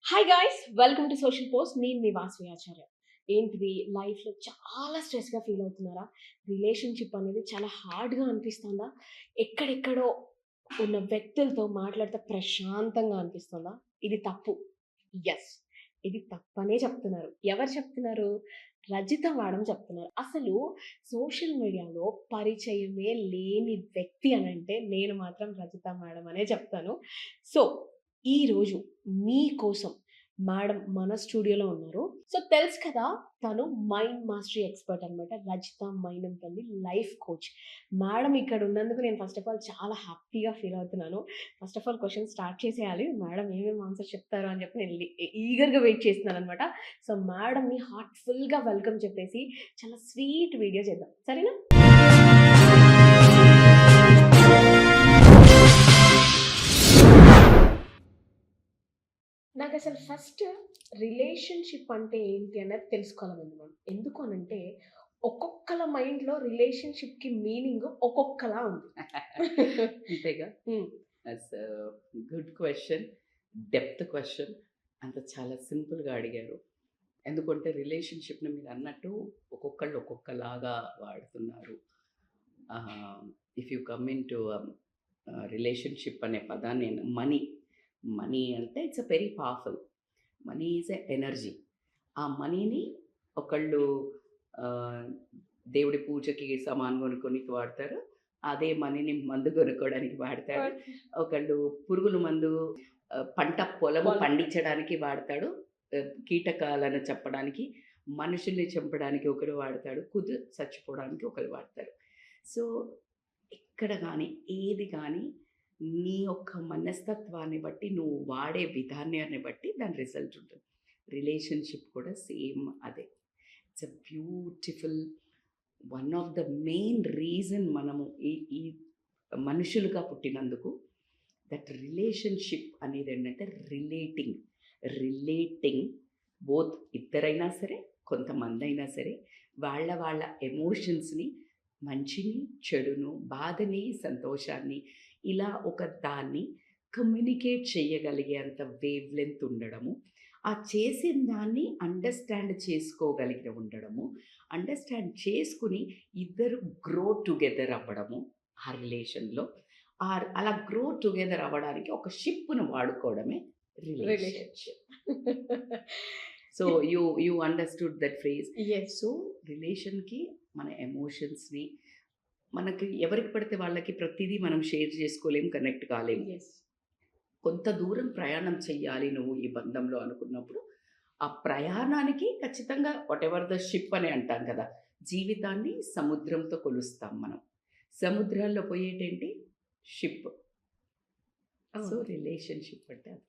Hi guys, welcome to social post. నేను మీ వాసవి ఆచార్య. ఏంటిది లైఫ్‌లో చాలా స్ట్రెస్‌గా ఫీల్ అవుతున్నారా? రిలేషన్‌షిప్ అనేది చాలా హార్డ్‌గా అనిపిస్తుందా? ఎక్కడెక్కడో ఉన్న వ్యక్తులతో మాట్లాడితే ప్రశాంతంగా అనిపిస్తుందా? ఇది తప్పు. యెస్. ఇది తప్పనే చెప్తున్నారు. ఎవరు చెప్తున్నారు? రజిత మేడం చెప్తున్నారు. అసలు సోషల్ మీడియాలో పరిచయమే లేని వ్యక్తి అనంటే నేను మాత్రం రజిత మేడం అనే చెప్తాను. సో, ఈరోజు మీకోసం మేడం మన స్టూడియోలో ఉన్నారు. సో, తెలుసు కదా! తను మైండ్ మాస్టరీ ఎక్స్‌పర్ట్ అనమాట. Rajitha Mynampally life coach. Madam ఇక్కడ ఉన్నందుకు నేను ఫస్ట్ ఆఫ్ ఆల్ చాలా హ్యాపీగా ఫీల్ అవుతున్నాను. First of all question start చేసేయాలి. మేడం ఏమేమి ఆన్సర్ చెప్తారు అని చెప్పి నేను ఈగర్‌గా వెయిట్ చేస్తున్నాననమాట. సో, మేడంని హార్ట్‌ఫుల్‌గా వెల్కమ్ చెప్పేసి చాలా స్వీట్ వీడియో చేద్దాం. సరేనా? నాకసలు ఫస్ట్ రిలేషన్‌షిప్ అంటే ఏంటి అనేది తెలుసుకోవాలనుంది మ్యామ్. ఎందుకు అనంటే, ఒక్కొక్కళ్ళ మైండ్‌లో రిలేషన్‌షిప్‌కి మీనింగ్ ఒక్కొక్కలా ఉంది. అంతేగా. హ్మ్. As good question. Depth question. అంత చాలా సింపుల్‌గా అడిగారు. ఎందుకంటే రిలేషన్‌షిప్‌ని మీరన్నట్టు ఒక్కొక్కళ్ళు ఒక్కొక్కలాగా వాడుతున్నారు. If you come into relationship అనే పదాన్ని మనీ అంటే it's a very powerful. Money is a energy. ఆ మనీని ఒకళ్ళు ఆహ్, దేవుడి పూజకి సామాను కొనుక్కోనికి వాడతారు. అదే మనీని మందు కొనుక్కోవడానికి వాడతాడు. ఒకళ్ళు పురుగుల మందు పంట పొలము పొలం. పండించడానికి వాడతాడు. కీటకాలను చంపడానికి, మనుషుల్ని చంపడానికి ఒకడు వాడతాడు. చచ్చిపోవడానికి ఒకళ్ళు వాడతారు. సో, ఎక్కడ గాని, ఏది గాని నీ యొక్క మనస్తత్వాన్ని బట్టి, నువ్వు వాడే విధానాన్ని బట్టి దాని రిజల్ట్ ఉంటుంది. రిలేషన్‌షిప్ కూడా సేమ్ అదే. It's a beautiful one of the main reason మనము ఈ ఈ మనుషులుగా పుట్టినందుకు దట్ రిలేషన్‌షిప్ అనేదేంటంటే రిలేటింగ్ బోత్ ఇద్దరైనా సరే, కొంతమందైనా సరే వాళ్ళ ఎమోషన్స్‌ని, మంచిని, చెడును, బాధని, సంతోషాన్ని ఇలా ఒక దాన్ని కమ్యూనికేట్ చేయగలిగేంత వేవ్ లెంత్ ఉండడము. ఆ చేసిన దాన్ని అండర్‌స్టాండ్ చేసుకోగలిగి ఉండడము. అండర్‌స్టాండ్ చేసుకొని ఇద్దరు గ్రో టుగెదర్ అవ్వడము ఆ రిలేషన్‌లో. అలా గ్రో టుగెదర్ అవ్వడానికి ఒక షిప్‌ను వాడుకోవడమే relationship. So, you understood that phrase. Yes. So, రిలేషన్‌కి మన ఎమోషన్స్‌ని మనకి ఎవరికి పడితే వాళ్ళకి ప్రతీదీ మనం షేర్ చేసుకోలేము, కనెక్ట్ కాలేము. యెస్. కొంత దూరం ప్రయాణం చెయ్యాలి నువ్వు ఈ బంధంలో అనుకున్నప్పుడు, ఆ ప్రయాణానికి ఖచ్చితంగా వాటెవర్ ద షిప్ అని అంటాం కదా! జీవితాన్ని సముద్రంతో కొలుస్తాం మనం. సముద్రాల్లో పోయేటేంటి షిప్. సో, అవును. రిలేషన్‌షిప్ అంటే అది.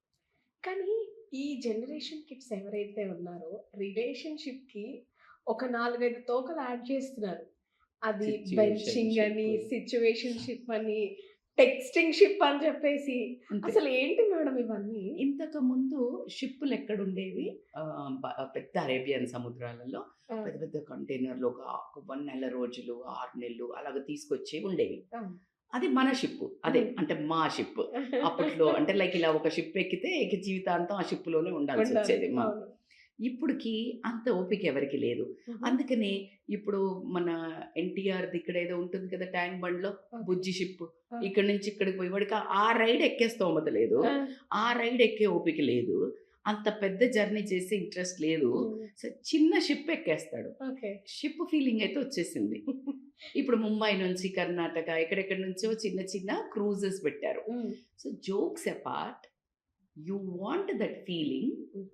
కానీ ఈ జనరేషన్ కిడ్స్ ఎవరైతే ఉన్నారో రిలేషన్‌షిప్‌కి ఒక 4, 5 తోకలు యాడ్ చేస్తున్నారు. అది బెంచింగ్ సిట్యుయేషన్‌షిప్. అని, సిట్యుయేషన్‌షిప్ అని, టెక్స్టింగ్ షిప్ అని చెప్పేసి అంతే. అసలు ఏంటి మేడం ఇవన్నీ? ఇంతకుముందు షిప్పులెక్కడుండేవి? పెద్ద అరేబియన్ సముద్రాలలో ఆ! పెద్ద పెద్ద కంటైనర్‌లు ఒక 1 నెల రోజులు, 6 నెలలు అలాగ తీసుకొచ్చేవి ఉండేవి. అవును. అది మన షిప్పు. అదే అంటే మా షిప్. అప్పట్లో అంటే లైక్ ఇలా ఒక షిప్ ఎక్కితే ఇక జీవితాంతం ఆ షిప్‌లోనే ఉండాలి. ఉండాల్సొచ్చేది. అవును. ఇప్పటికి అంత ఓపిక ఎవరికీ లేదు. హుహు. అందుకనే ఇప్పుడు మన ఎన్టీఆర్‌ది ఇక్కడేదో ఉంటుంది కదా! ట్యాంక్ బండ్‌లో ఓకే. బుజ్జి షిప్. ఆ! ఇక్కడి నుంచి ఇక్కడికి పోయి వాడికి ఆ రైడ్ ఎక్కే స్తోమత లేదు. ఆ! ఆ రైడ్ ఎక్కే ఓపిక లేదు. అంత పెద్ద జర్నీ చేసే ఇంట్రెస్ట్ లేదు. హ్మ్. సో, చిన్న షిప్ ఎక్కేస్తాడు. ఓకే. షిప్ ఫీలింగ్ అయితే వచ్చేసింది. ఇప్పుడు ముంబై నుంచి కర్ణాటక ఎక్కడెక్కడి నుంచో చిన్న చిన్న క్రూజెస్ పెట్టారు. హ్మ్. So, jokes apart you want that feeling హ్మ్.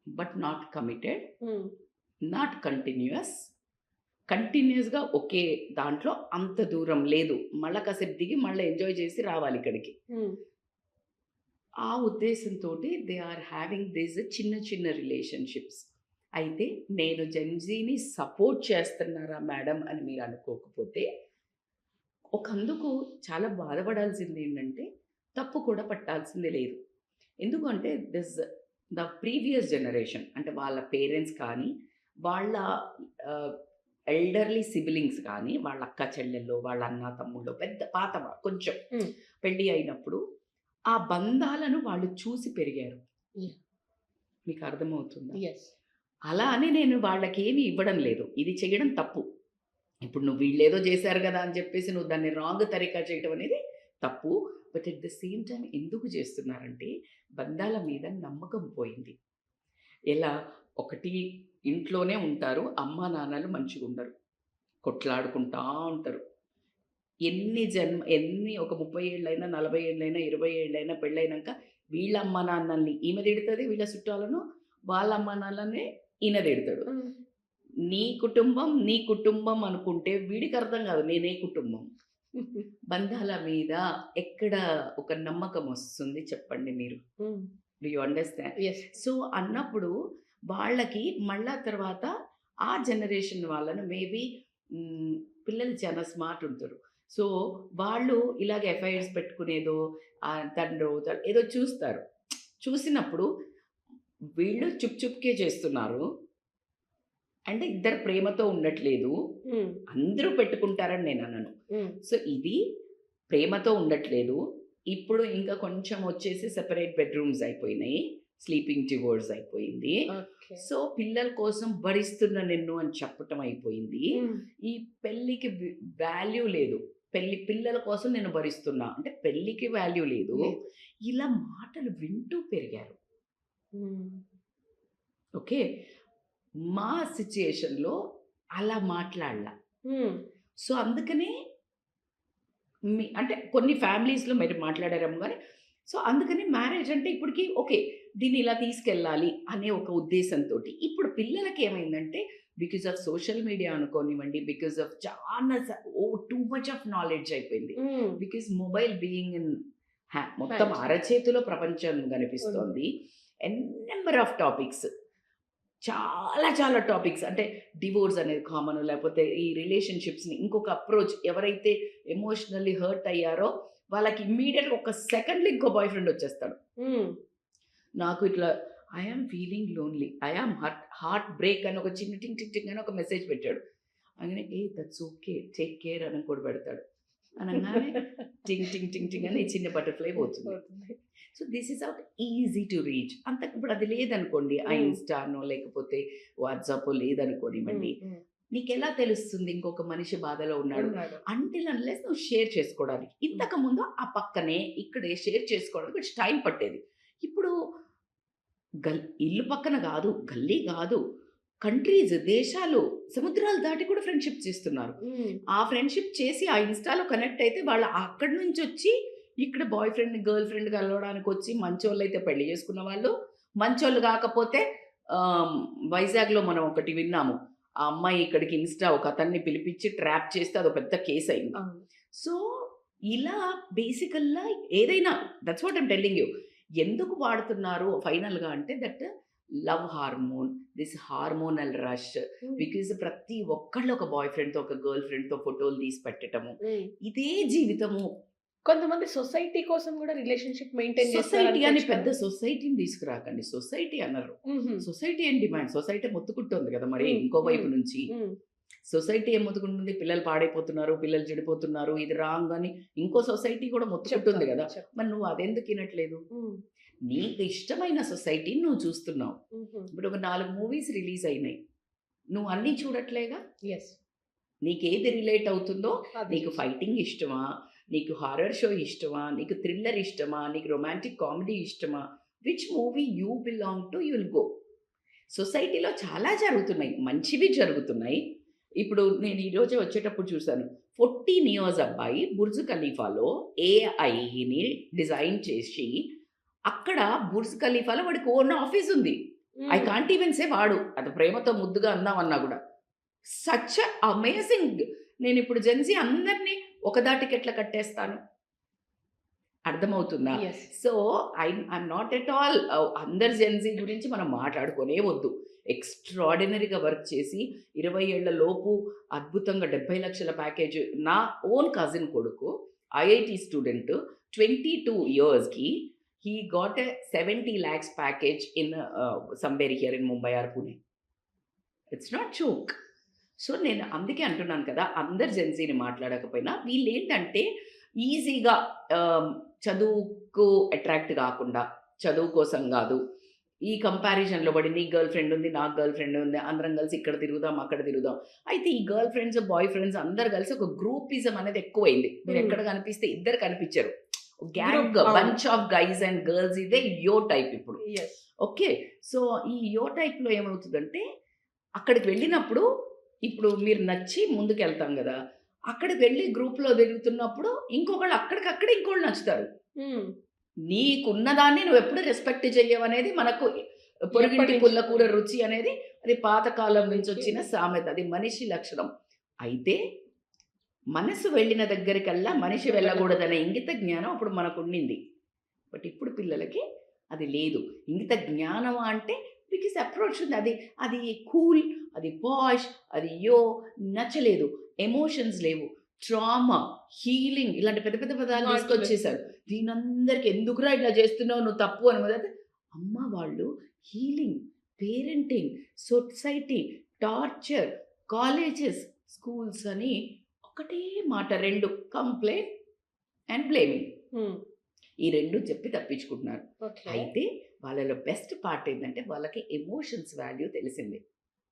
బట్ నాట్ కమిటెడ్, హ్మ్. నాట్ కంటిన్యూయస్‌గా ఒకే దాంట్లో అంత దూరం లేదు. మళ్ళా కాసేపు దిగి మళ్ళా ఎంజాయ్ చేసి రావాలి ఇక్కడికి. హ్మ్. ఆ ఉద్దేశంతోటి దే ఆర్ హావింగ్ దిస్ చిన్న చిన్న రిలేషన్‌షిప్స్. అయితే నేను జెన్‌జీని సపోర్ట్ చేస్తున్నారా మేడం అని మీరు అనుకోకపోతే, ఒకందుకు చాలా బాధపడాల్సిందేంటంటే, తప్పు కూడా పట్టాల్సింది లేదు. ఎందుకంటే ద ప్రీవియస్ జనరేషన్ అంటే వాళ్ళ పేరెంట్స్ కానీ, వాళ్ళ ఆహ్, ఎల్డర్లీ సిబ్లింగ్స్ కానీ, వాళ్ళ అక్క చెల్లెల్లో, వాళ్ళ అన్న తమ్ముళ్ళో పెద్ద కొంచెం హ్మ్. పెళ్లి అయినప్పుడు, ఆ బంధాలను వాళ్ళు చూసి పెరిగారు. యాహ్! మీకు అర్థమవుతుందా? యెస్. అలా అని నేను వాళ్ళకేమి ఇవ్వడం లేదు. ఇది చేయడం తప్పు. ఇప్పుడు నువ్వు వీళ్ళేదో చేశారు గదా అని చెప్పేసి నువ్వు దాన్ని రాంగ్ తరీకా చేయటం అనేది తప్పు. But at the same time ఎందుకు చేస్తున్నారంటే బంధాల మీద నమ్మకం పోయింది. ఎలా? ఒకటి ఇంట్లోనే ఉంటారు. అమ్మా, నాన్నలు మంచిగుండరు. కొట్లాడుకుంటా ఉంటారు. ఎన్ని ఒక 30 ఏళ్ళైనా, 40 ఏళ్ళైనా, 20 ఏళ్ళైనా పెళ్ళైనంక వీళ్ళ అమ్మా నాన్నల్ని ఈమె తిడతది. వీళ్ళ చుట్టాలను వాళ్ళ అమ్మా నాన్నలనే ఈయన తిడతాడు. హ్మ్. నీ కుటుంబం అనుకుంటే వీడికి అర్థం కాదు నేనే కుటుంబం. బంధాల మీద ఎక్కడ ఒక నమ్మకం వస్తుంది చెప్పండి మీరు? హ్మ్. Do you understand? Yes. So, అన్నప్పుడు వాళ్ళకి మళ్ళా తర్వాత ఆ జనరేషన్ వాళ్ళను మేబీ పిల్లలు చాలా స్మార్ట్ ఉంటారు. సో, వాళ్ళు ఇలాగ ఎఫ్ఐఆర్స్ పెట్టుకునేదో ఏదో చూస్తారు. చూసినప్పుడు వీళ్ళు చుప్‌చుప్‌కే చేస్తున్నారు. అంటే ఇద్దరు ప్రేమతో ఉండట్లేదు. హ్మ్. అందరూ పెట్టుకుంటారని నేననను. హ్మ్. సో, ఇది ప్రేమతో ఉండట్లేదు. ఇప్పుడు ఇంకా కొంచెం వచ్చేసి సెపరేట్ బెడ్‌రూమ్స్ అయిపోయినాయి. స్లీపింగ్ డివోర్స్ అయిపోయింది. ఓకే. సో, పిల్లల కోసం భరిస్తున్న నిన్ను అని చెప్పటం అయిపోయింది. హ్మ్. ఈ పెళ్ళికి వాల్యూ లేదు. పిల్లల కోసం నేను భరిస్తున్నా. అంటే పెళ్ళికి వాల్యూ లేదు. లేదు. ఇలా మాటలు వింటూ పెరిగారు. హ్మ్. ఓకే. మా సిట్యుయేషన్‌లో అలా మాట్లాడలా. హ్మ్. సో, అందుకనే అంటే కొన్ని ఫ్యామిలీస్‌లో మీరు మాట్లాడారేమో గాని, సో, అందుకని మ్యారేజ్ అంటే ఇప్పటికి ఓకే. దీన్ని ఇలా తీసుకెళ్ళాలి అనే ఒక ఉద్దేశంతోటి. ఇప్పుడు పిల్లలకి ఏమైందంటే బికాస్ ఆఫ్ సోషల్ మీడియా అనుకోనివ్వండి, బికాస్ ఆఫ్ చాలా టూ మచ్ ఆఫ్ నాలెడ్జ్ అయిపోయింది. Hmm. Because mobile being in మొత్తం హ్యాండ్స్. అరచేతిలో ప్రపంచం ఉంది. కనిపిస్తోంది. Number of topics. చాలా చాలా టాపిక్స్ అంటే డివోర్స్ అనేది కామన్, లేకపోతే ఈ రిలేషన్‌షిప్స్‌ని ఇంకొక అప్రోచ్ ఎవరైతే ఎమోషనల్లీ హర్ట్ అయ్యారో వాళ్ళకి ఇమ్మీడియేట్‌గా ఒక సెకండ్‌లో ఇంకో బాయ్ ఫ్రెండ్ వచ్చేస్తాడు. హ్మ్. నాకు ఇట్లా I am feeling lonely. I am heart break అని ఒక చిన్న టింగ్ టింగ్ టింగ్ అని ఒక మెసేజ్ పెట్టాడు. అనగానే దట్స్ ఓకే. టేక్ కేర్ అని ఇంకోటి పెడతాడు. అనంగానే టింగ్ టింగ్ టింగ్ టింగ్ అని చిన్న బటర్‌ఫ్లై పోతుంది. పోతుంది. So, this is out easy to reach. ఇప్పుడు అది లేదనుకోండి. ఆ హ్మ్. ఇన్‌స్టానో లేకపోతే వాట్సాపో లేదనుకోనివ్వండి. హ్మ్. హ్మ్. నీకెలా తెలుస్తుంది ఇంకొక మనిషి బాధలో ఉన్నాడు? ఉన్నాడు. అంటిల్ అన్‌లెస్ నువ్వు షేర్ చేసుకోవడానికి. ఇంతకుముందు ఆ పక్కనే, ఇక్కడే షేర్ చేసుకోవడానికి కొంచెం టైం పట్టేది. ఇప్పుడు ఇల్లు పక్కన గాదు, గల్లీ గాదు, కంట్రీస్, దేశాలు, సముద్రాలు దాటి కూడా ఫ్రెండ్‌షిప్ చేస్తున్నారు. హ్మ్. ఆ ఫ్రెండ్‌షిప్ చేసి ఆ ఇన్‌స్టాలో కనెక్ట్ అయితే వాళ్ళు అక్కడి నుంచొచ్చి ఇక్కడ బాయ్ ఫ్రెండ్‌ని, గర్ల్ ఫ్రెండ్ కలవడానికొచ్చి మంచోళ్ళైతే పెళ్లి చేసుకున్న వాళ్ళు, మంచోళ్ళు కాకపోతే ఆహ్, వైజాగ్‌లో మనం ఒకటి విన్నాము. ఆ అమ్మాయి ఇక్కడికి ఒక అతన్ని పిలిపించి ట్రాప్ చేస్తే అదో పెద్ద కేస్ అయింది. అవును. సో, ఇలా బేసికల్‌గా ఏదైనా that's what I'm telling you. ఎందుకు వాడుతున్నారు ఫైనల్‌గా అంటే love hormone, this hormonal rush. హ్మ్. బికాజ్ ప్రతి ఒక్కళ్ళు ఒక బాయ్ ఫ్రెండ్‌తో, ఒక గర్ల్ ఫ్రెండ్‌తో ఫోటోలు తీసి పెట్టటము. హ్మ్. ఇదే జీవితము. కొంతమంది సొసైటీ కోసం గూడా రిలేషన్‌షిప్ మెయింటైన్ సొసైటీ అని చేస్తున్నారనుకోవచ్చు పెద్ద కదా! సొసైటీని తీసుకురాకండి. సొసైటీ అనరు. హుహు. సొసైటీ ఏం డిమాండ్? సొసైటీ మొత్తుకుంటోంది కదా! మరి హ్మ్. ఇంకో వైపు హ్మ్. నుంచి. హ్మ్. సొసైటీ ఏం మొత్తుకుంటుంది? పిల్లలు పాడైపోతున్నారు, పిల్లలు చెడిపోతున్నారు, ఇది రాంగ్ అని ఇంకో సొసైటీ కూడా మొత్తుకుంటుంది చెప్తారు. గదా! చెప్తారు. మరి నువ్వు అదెందుకు ఇనట్లేదు? హ్మ్. నీకు ఇష్టమైన సొసైటీని నువ్వు చూస్తున్నావు. హుహు. ఇప్పుడు ఒక 4 మూవీస్ రిలీజ్ అయినాయి. నువ్వు అన్నీ చూడట్లేగా? యెస్. నీకేది రిలేట్ అవుతుందో, అది నీకు చూసి. ఫైటింగ్ ఇష్టమా? నీకు హారర్ షో ఇష్టమా? నీకు థ్రిల్లర్ ఇష్టమా? నీకు రొమాంటిక్ కామెడీ ఇష్టమా? Which movie you belong to you will go. సొసైటీలో చాలా జరుగుతున్నాయి. మంచివి జరుగుతున్నాయి. ఇప్పుడు నేను ఈరోజే వచ్చేటప్పుడు చూసాను. 14 ఇయర్స్ అబ్బాయి బుర్జ్ ఖలీఫాలో ఏఐని డిజైన్ చేసి, అక్కడ బుర్జ్ ఖలీఫాలో వాడికి ఓన్ ఆఫీస్ ఉంది. ఐ హ్మ్. కాంట్ ఈవెన్ సే వాడు. అది ప్రేమతో ముద్దుగా అందామన్నా గూడా. Such amazing. నేనిప్పుడు జెన్‌జీ అందరిని ఒక దాటికి ఎట్లా కట్టేస్తాను? అర్థమవుతుందా? Yes. So, I'm not at all అందరు జెన్‌జీ గురించి మనం మాట్లాడుకోనే వద్దు. ఎక్స్‌ట్రార్డినరీగా వర్క్ చేసి 20 ఏళ్ల లోపు అద్భుతంగా 70,00,000 ప్యాకేజ్. నా ఓన్ కజిన్ కొడుకు ఐఐటీ స్టూడెంట్ 22 ఇయర్స్‌కి he got a 70 lakhs package in somewhere here in Mumbai or Pune. It's not joke. So, నేను అందుకే అంటున్నాను కదా! అందరు జెన్‌జీని మాట్లాడకపోయినా వీళ్ళేంటంటే ఈజీగా చదువుకు అట్రాక్ట్ గాకుండా, చదువు కోసం గాదు, ఈ కంపారిజన్లో పడి నీ గర్ల్ ఫ్రెండ్ ఉంది, నాకు గర్ల్ ఫ్రెండ్ ఉంది, అందరం కలిసి ఇక్కడ తిరుగుదాం అక్కడ తిరుగుదాం. అయితే ఈ గర్ల్ ఫ్రెండ్స్ బాయ్ ఫ్రెండ్స్ అందరు కలిసి ఒక గ్రూపిజం అనేది ఎక్కువైంది. మీరు ఎక్కడ కనిపిస్తే ఇద్దరు కనిపించరు, gang Group, bunch of guys and girls, ఇదే యో టైప్ ఇప్పుడు. ఓకే, సో ఈ యో టైప్లో ఏమవుతుందంటే అక్కడికి వెళ్ళినప్పుడు ఇప్పుడు మీరు నచ్చి ముందుకు వెళ్తాం కదా, అక్కడికి వెళ్ళి గ్రూప్లో తిరుగుతున్నప్పుడు ఇంకొకళ్ళు అక్కడికక్కడే ఇంకోళ్ళు నచ్చుతారు. నీకున్నదాన్ని నువ్వు ఎప్పుడు రెస్పెక్ట్ చెయ్యవనేది మనకు పొరుగింటి ఎప్పటి పుల్ల నుంచి? కూర రుచి అనేది అది పాతకాలం నుంచి వచ్చిన సామెత, అది మనిషి లక్షణం. అయితే మనసు వెళ్ళిన దగ్గరికల్లా మనిషి వెళ్ళకూడదనే ఇంగిత జ్ఞానం అప్పుడు మనకు ఉండింది. బట్ ఇప్పుడు పిల్లలకి అది లేదు. ఇంగిత జ్ఞానం అంటే బికాస్ అప్రోచ్ ఉంది, అది అది కూల్, అది పాష్, అది యో నచ్చలేదు, ఎమోషన్స్ లేవు, ట్రామా, హీలింగ్ ఇలాంటి పెద్ద పెద్ద పదాలు తీసుకొచ్చేసారు. దీనందరికి ఎందుకురా ఇట్లా చేస్తున్నావు నువ్వు తప్పు అని మొదలైతే అమ్మ వాళ్ళు healing, parenting, society, torture, colleges, schools అని ఒకటే మాట, రెండు కంప్లైంట్ అండ్ బ్లేమింగ్, ఈ రెండు చెప్పి తప్పించుకుంటున్నారు. అయితే వాళ్ళలో బెస్ట్ పార్ట్ ఏంటంటే వాళ్ళకి ఎమోషన్స్ వాల్యూ తెలిసింది.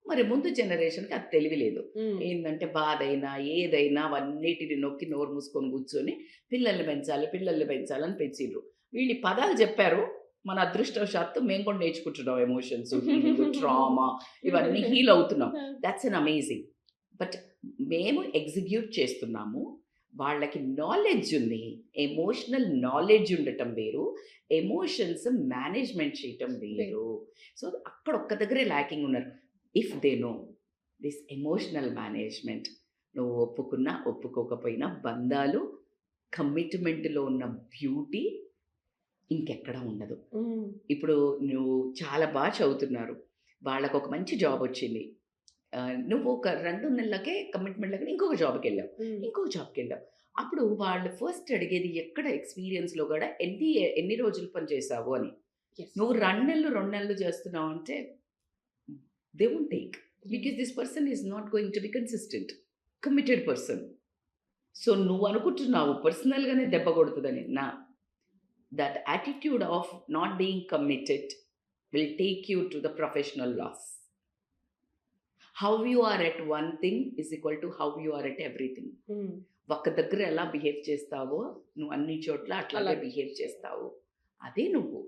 మరి ముందు జనరేషన్కి అది తెలియలేదు. ఏంటంటే బాధ అయినా ఏదైనా అవన్నిటిని నొక్కి నోరు మూసుకొని కూర్చొని పిల్లల్ని పెంచాలని పెంచిండ్రు. వీళ్ళు పదాలు చెప్పారు, మన అదృష్టవశాత్తు మేము కూడా నేర్చుకుంటున్నాం ఎమోషన్స్, ట్రామా ఇవన్నీ హీల్ అవుతున్నాం. That's an amazing. బట్ మేము ఎగ్జిక్యూట్ చేస్తున్నాము. వాళ్ళకి నాలెడ్జ్ ఉంది, ఎమోషనల్ నాలెడ్జ్ ఉండటం వేరు, ఎమోషన్స్ మేనేజ్మెంట్ చేయటం వేరు. సో అక్కడ ఒక్క దగ్గరే ల్యాకింగ్ ఉన్నారు. If they know this emotional management, నువ్వు ఒప్పుకున్నా ఒప్పుకోకపోయినా బంధాలు, కమిట్మెంట్లో ఉన్న బ్యూటీ ఇంకెక్కడ ఉండదు. ఇప్పుడు నువ్వు చాలా బాగా చదువుతున్నారు, వాళ్ళకు ఒక మంచి జాబ్ వచ్చింది, నువ్వు ఒక 2 నెలలకే కమిట్మెంట్లకి ఇంకొక జాబ్కి వెళ్ళావు. అప్పుడు వాళ్ళు ఫస్ట్ అడిగేది ఎక్కడ ఎక్స్పీరియన్స్లో కూడా ఎన్ని రోజులు పని చేసావు అని. నువ్వు 2 నెలలు చేస్తున్నావు అంటే they won't take, because this person is not going to be consistent, committed person. So నువ్వు అనుకుంటున్నావు పర్సనల్గానే దెబ్బ కొడుతుందని. నా that attitude of not being committed will take you to the professional loss. How you are at one thing is equal to how you are at everything. ఒక్క దగ్గర ఎలా behave చేస్తావో నువ్వు అన్ని చోట్ల అట్లాగే బిహేవ్ చేస్తావు, అదే నువ్వు.